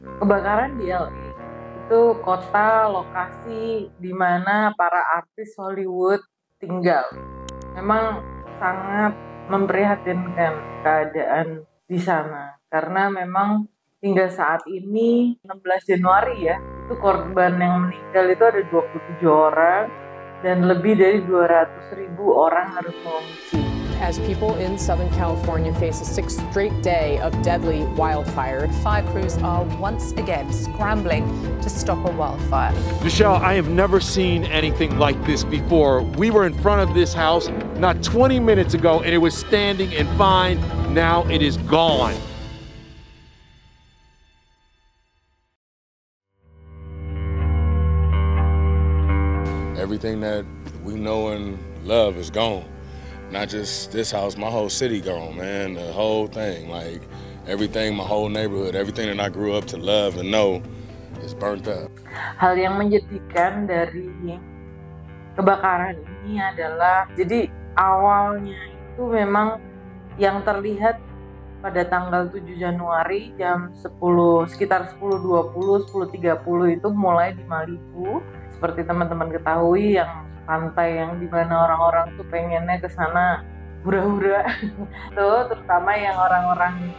Kebakaran di LA itu kota lokasi di mana para artis Hollywood tinggal. Memang sangat memprihatinkan keadaan di sana karena memang hingga saat ini 16 Januari ya, itu korban yang meninggal itu ada 27 orang dan lebih dari 200.000 orang harus mengungsi. As people in Southern California face a sixth straight day of deadly wildfire, fire crews are once again scrambling to stop a wildfire. Michelle, I have never seen anything like this before. We were in front of this house not 20 minutes ago and it was standing and fine. Now it is gone. Everything that we know and love is gone. Not just this house, my whole city gone, man. The whole thing, like everything, my whole neighborhood, everything that I grew up to love and know is burnt up. Hal yang menyedihkan dari kebakaran ini adalah, jadi awalnya itu memang yang terlihat pada tanggal 7 Januari jam 10, sekitar 10.20, 10.30 itu mulai di Malibu. Seperti teman-teman ketahui, yang pantai yang dimana orang-orang tuh pengennya ke sana hura-hura tuh, terutama yang orang-orang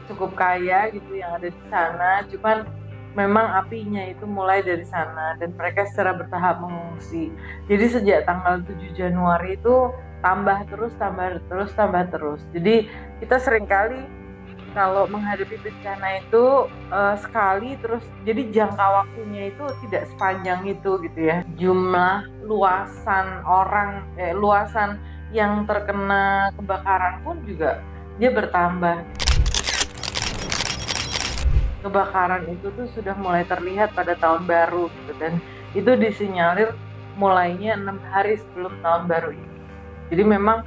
cukup kaya gitu yang ada di sana. Cuman memang apinya itu mulai dari sana dan mereka secara bertahap mengungsi. Jadi sejak tanggal 7 Januari itu tambah terus. Jadi kita seringkali kalau menghadapi bencana itu sekali terus, jadi jangka waktunya itu tidak sepanjang itu gitu ya. Jumlah luasan yang terkena kebakaran pun juga dia bertambah. Kebakaran itu tuh sudah mulai terlihat pada tahun baru gitu, dan itu disinyalir mulainya 6 hari sebelum tahun baru ini. Jadi memang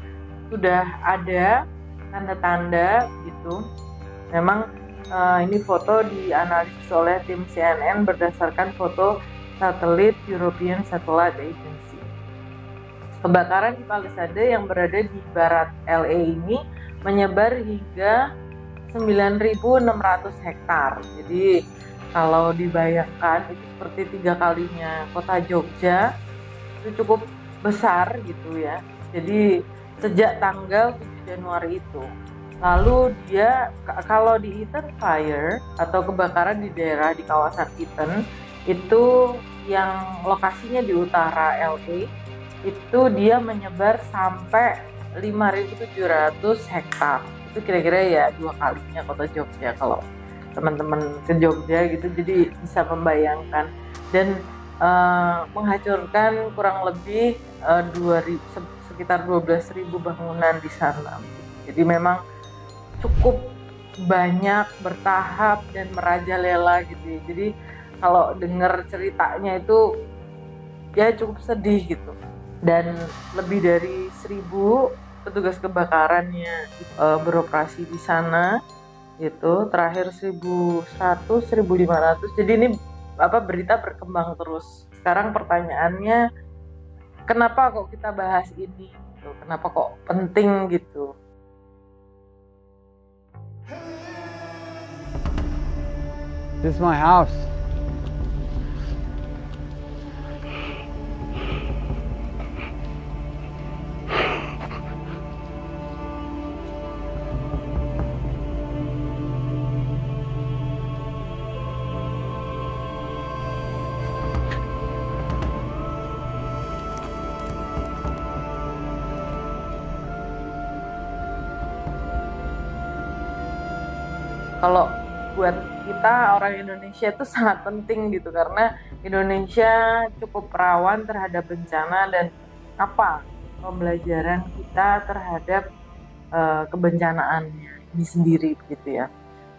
sudah ada tanda-tanda gitu. Memang ini foto dianalisis oleh tim CNN berdasarkan foto satelit European Satellite Agency. Kebakaran di Palisade yang berada di barat LA ini menyebar hingga 9.600 hektar. Jadi kalau dibayangkan itu seperti 3 kalinya kota Jogja, itu cukup besar gitu ya. Jadi sejak tanggal 7 Januari itu. Lalu dia, kalau di Eaton Fire atau kebakaran di daerah di kawasan Eaton, itu yang lokasinya di utara LA, itu dia menyebar sampai 5.700 hektar. Itu kira-kira ya 2 kalinya kota Jogja kalau teman-teman ke Jogja gitu, jadi bisa membayangkan. Dan menghancurkan kurang lebih sekitar 12.000 bangunan di sana. Jadi memang cukup banyak, bertahap dan merajalela gitu ya. Jadi kalau dengar ceritanya itu ya cukup sedih gitu. Dan lebih dari 1.000 petugas kebakarannya beroperasi di sana gitu. Terakhir 1.100, 1.500. Jadi ini berita berkembang terus. Sekarang pertanyaannya, kenapa kok kita bahas ini gitu? Kenapa kok penting gitu? This is my house. Kalau buat kita orang Indonesia itu sangat penting gitu, karena Indonesia cukup rawan terhadap bencana. Dan pembelajaran kita terhadap kebencanaannya ini sendiri gitu ya.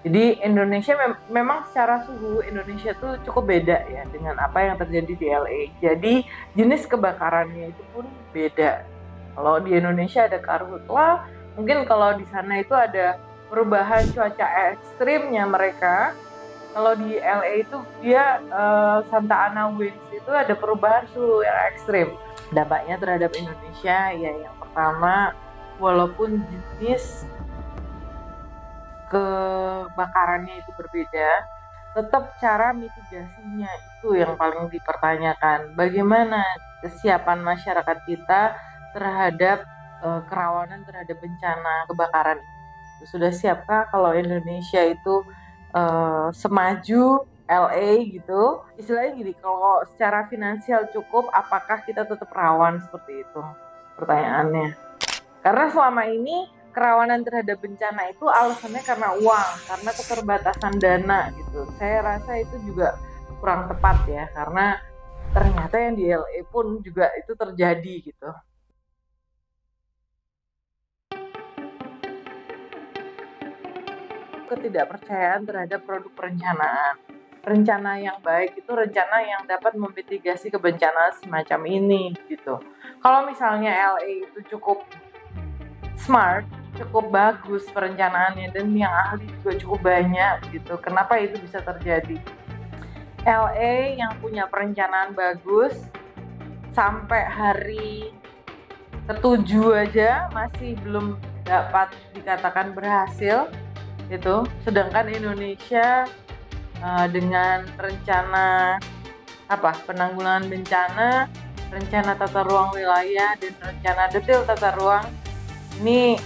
Jadi Indonesia memang secara suhu Indonesia tuh cukup beda ya dengan apa yang terjadi di LA. Jadi jenis kebakarannya itu pun beda. Kalau di Indonesia ada karhutla, mungkin kalau di sana itu ada perubahan cuaca ekstrimnya mereka. Kalau di LA itu dia Santa Ana winds itu ada perubahan suhu yang ekstrim. Dampaknya terhadap Indonesia ya, yang pertama, walaupun jenis kebakarannya itu berbeda, tetap cara mitigasinya itu yang paling dipertanyakan. Bagaimana kesiapan masyarakat kita terhadap kerawanan terhadap bencana kebakaran. Sudah siapkah kalau Indonesia itu semaju LA gitu? Istilahnya gini, kalau secara finansial cukup, apakah kita tetap rawan seperti itu? Pertanyaannya. Karena selama ini kerawanan terhadap bencana itu alasannya karena uang, karena keterbatasan dana gitu. Saya rasa itu juga kurang tepat ya, karena ternyata yang di LA pun juga itu terjadi gitu. Ketidakpercayaan terhadap produk perencanaan. Rencana yang baik itu rencana yang dapat memitigasi kebencanaan semacam ini gitu. Kalau misalnya LA itu cukup smart, cukup bagus perencanaannya dan yang ahli juga cukup banyak gitu. Kenapa itu bisa terjadi? LA yang punya perencanaan bagus sampai hari ke-7 aja masih belum dapat dikatakan berhasil gitu. Sedangkan Indonesia dengan rencana penanggulangan bencana, rencana tata ruang wilayah dan rencana detail tata ruang ini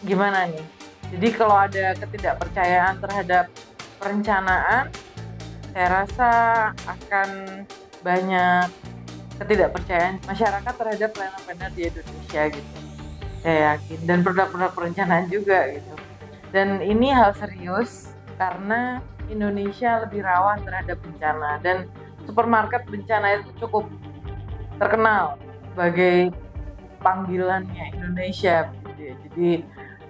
gimana nih? Jadi kalau ada ketidakpercayaan terhadap perencanaan, saya rasa akan banyak ketidakpercayaan masyarakat terhadap planner-planner di Indonesia gitu. Saya yakin, dan produk-produk perencanaan juga gitu. Dan ini hal serius karena Indonesia lebih rawan terhadap bencana dan supermarket bencana itu cukup terkenal sebagai panggilannya Indonesia gitu ya. Jadi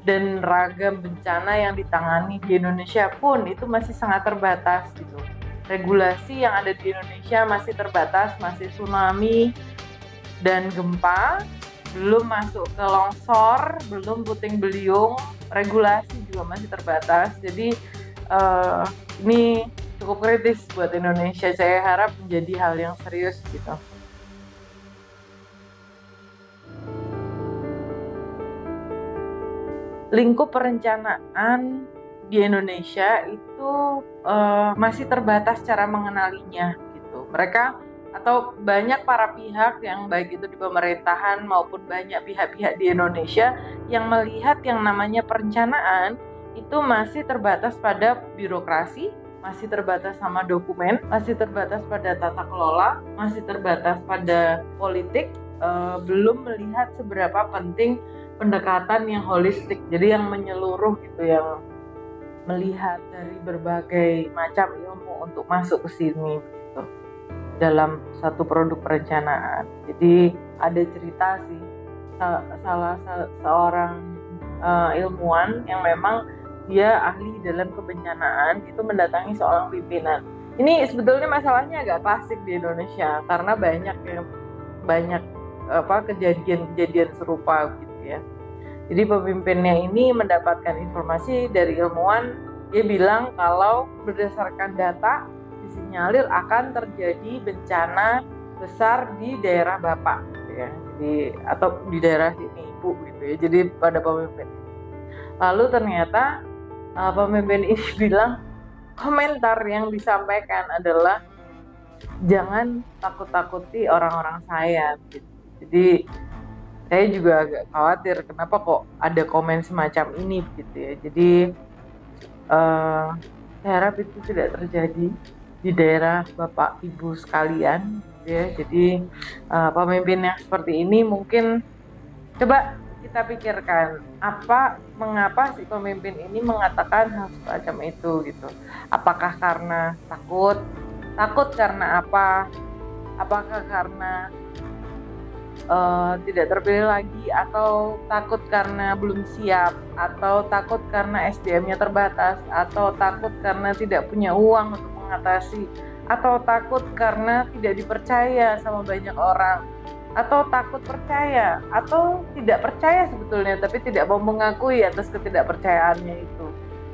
dan ragam bencana yang ditangani di Indonesia pun itu masih sangat terbatas gitu. Regulasi yang ada di Indonesia masih terbatas, masih tsunami dan gempa, belum masuk ke longsor, belum puting beliung, regulasi juga masih terbatas. Jadi ini cukup kritis buat Indonesia. Saya harap menjadi hal yang serius gitu. Lingkup perencanaan di Indonesia itu masih terbatas cara mengenalinya gitu. Mereka atau banyak para pihak yang baik itu di pemerintahan maupun banyak pihak-pihak di Indonesia yang melihat yang namanya perencanaan itu masih terbatas pada birokrasi, masih terbatas sama dokumen, masih terbatas pada tata kelola, masih terbatas pada politik, belum melihat seberapa penting pendekatan yang holistik, jadi yang menyeluruh gitu, yang melihat dari berbagai macam ilmu untuk masuk ke sini gitu, dalam satu produk perencanaan. Jadi ada cerita sih, salah seorang ilmuwan yang memang dia ahli dalam kebencanaan itu mendatangi seorang pimpinan. Ini sebetulnya masalahnya agak klasik di Indonesia karena banyak kejadian serupa gitu ya. Jadi pemimpinnya ini mendapatkan informasi dari ilmuwan, dia bilang kalau berdasarkan data disinyalir akan terjadi bencana besar di daerah Bapak gitu ya. Jadi atau di daerah ini Ibu gitu ya. Jadi pada pemimpin. Lalu ternyata pemimpin ini bilang komentar yang disampaikan adalah jangan takut-takuti orang-orang saya gitu. Jadi saya juga agak khawatir kenapa kok ada komen semacam ini gitu ya. Jadi saya harap itu tidak terjadi di daerah Bapak Ibu sekalian gitu ya. Jadi pemimpin yang seperti ini mungkin coba kita pikirkan mengapa si pemimpin ini mengatakan hal semacam itu gitu. Apakah karena takut karena apa? Apakah karena tidak terpilih lagi, atau takut karena belum siap, atau takut karena SDM-nya terbatas, atau takut karena tidak punya uang untuk mengatasi, atau takut karena tidak dipercaya sama banyak orang, atau takut percaya, atau tidak percaya sebetulnya tapi tidak mau mengakui atas ketidakpercayaannya itu.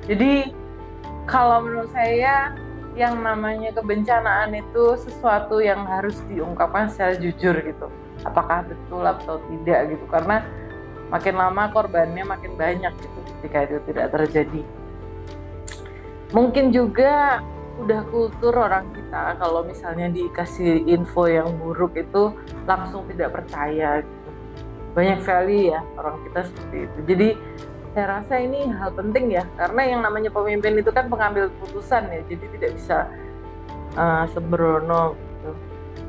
Jadi kalau menurut saya yang namanya kebencanaan itu sesuatu yang harus diungkapkan secara jujur gitu. Apakah betul atau tidak gitu, karena makin lama korbannya makin banyak gitu ketika itu tidak terjadi. Mungkin juga udah kultur orang kita kalau misalnya dikasih info yang buruk itu langsung tidak percaya gitu. Banyak sekali ya orang kita seperti itu. Jadi saya rasa ini hal penting ya, karena yang namanya pemimpin itu kan pengambil keputusan ya, jadi tidak bisa sembrono gitu.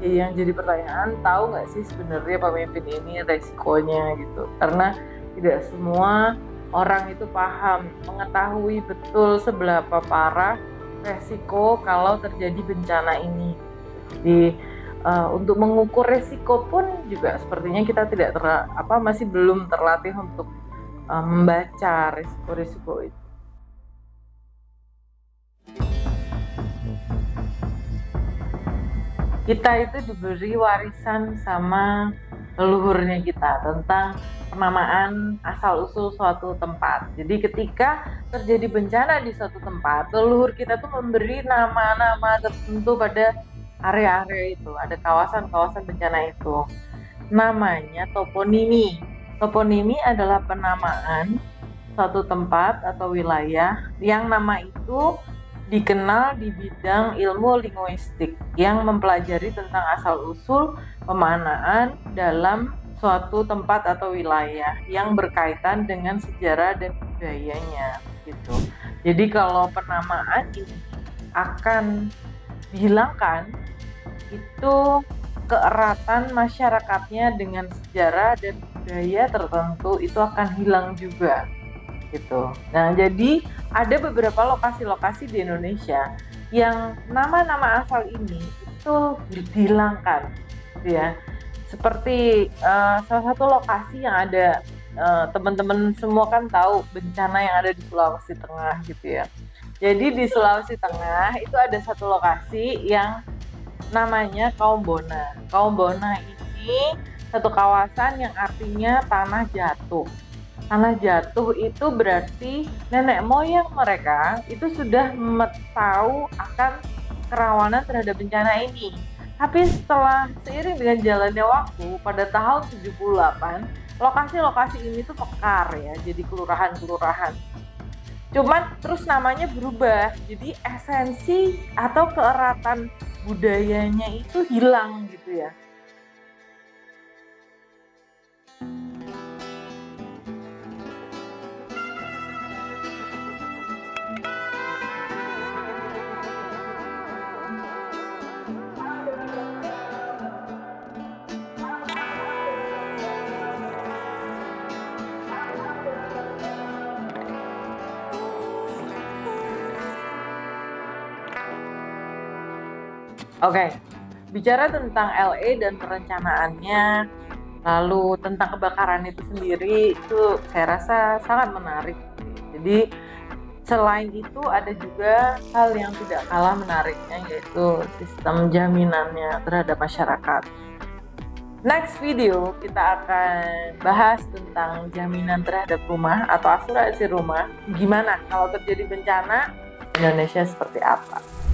Yang jadi pertanyaan, tahu nggak sih sebenarnya pemimpin ini resikonya gitu, karena tidak semua orang itu paham, mengetahui betul seberapa parah resiko kalau terjadi bencana ini. Jadi untuk mengukur resiko pun juga sepertinya kita tidak masih belum terlatih untuk membaca resiko-resiko itu. Kita itu diberi warisan sama leluhurnya kita tentang penamaan asal-usul suatu tempat. Jadi ketika terjadi bencana di suatu tempat, leluhur kita tuh memberi nama-nama tertentu pada area-area itu, ada kawasan-kawasan bencana itu. Namanya toponimi. Toponimi adalah penamaan suatu tempat atau wilayah yang nama itu dikenal di bidang ilmu linguistik yang mempelajari tentang asal-usul pemanaan dalam suatu tempat atau wilayah yang berkaitan dengan sejarah dan budayanya gitu. Jadi kalau penamaan ini akan dihilangkan, itu keeratan masyarakatnya dengan sejarah dan budaya tertentu itu akan hilang juga gitu. Nah, jadi ada beberapa lokasi-lokasi di Indonesia yang nama-nama asal ini itu dihilangkan gitu ya. Seperti salah satu lokasi yang ada teman-teman semua kan tahu bencana yang ada di Sulawesi Tengah gitu ya. Jadi di Sulawesi Tengah itu ada satu lokasi yang namanya Kaumbona. Kaumbona ini satu kawasan yang artinya tanah jatuh. Tanah jatuh itu berarti nenek moyang mereka itu sudah tahu akan kerawanan terhadap bencana ini. Tapi setelah seiring dengan jalannya waktu, pada tahun 78, lokasi-lokasi ini tuh mekar ya, jadi kelurahan-kelurahan. Cuman terus namanya berubah, jadi esensi atau keeratan budayanya itu hilang gitu ya. Oke, bicara tentang LA dan perencanaannya, lalu tentang kebakaran itu sendiri, itu saya rasa sangat menarik. Jadi selain itu ada juga hal yang tidak kalah menariknya, yaitu sistem jaminannya terhadap masyarakat. Next video kita akan bahas tentang jaminan terhadap rumah atau asuransi rumah. Gimana kalau terjadi bencana, Indonesia seperti apa?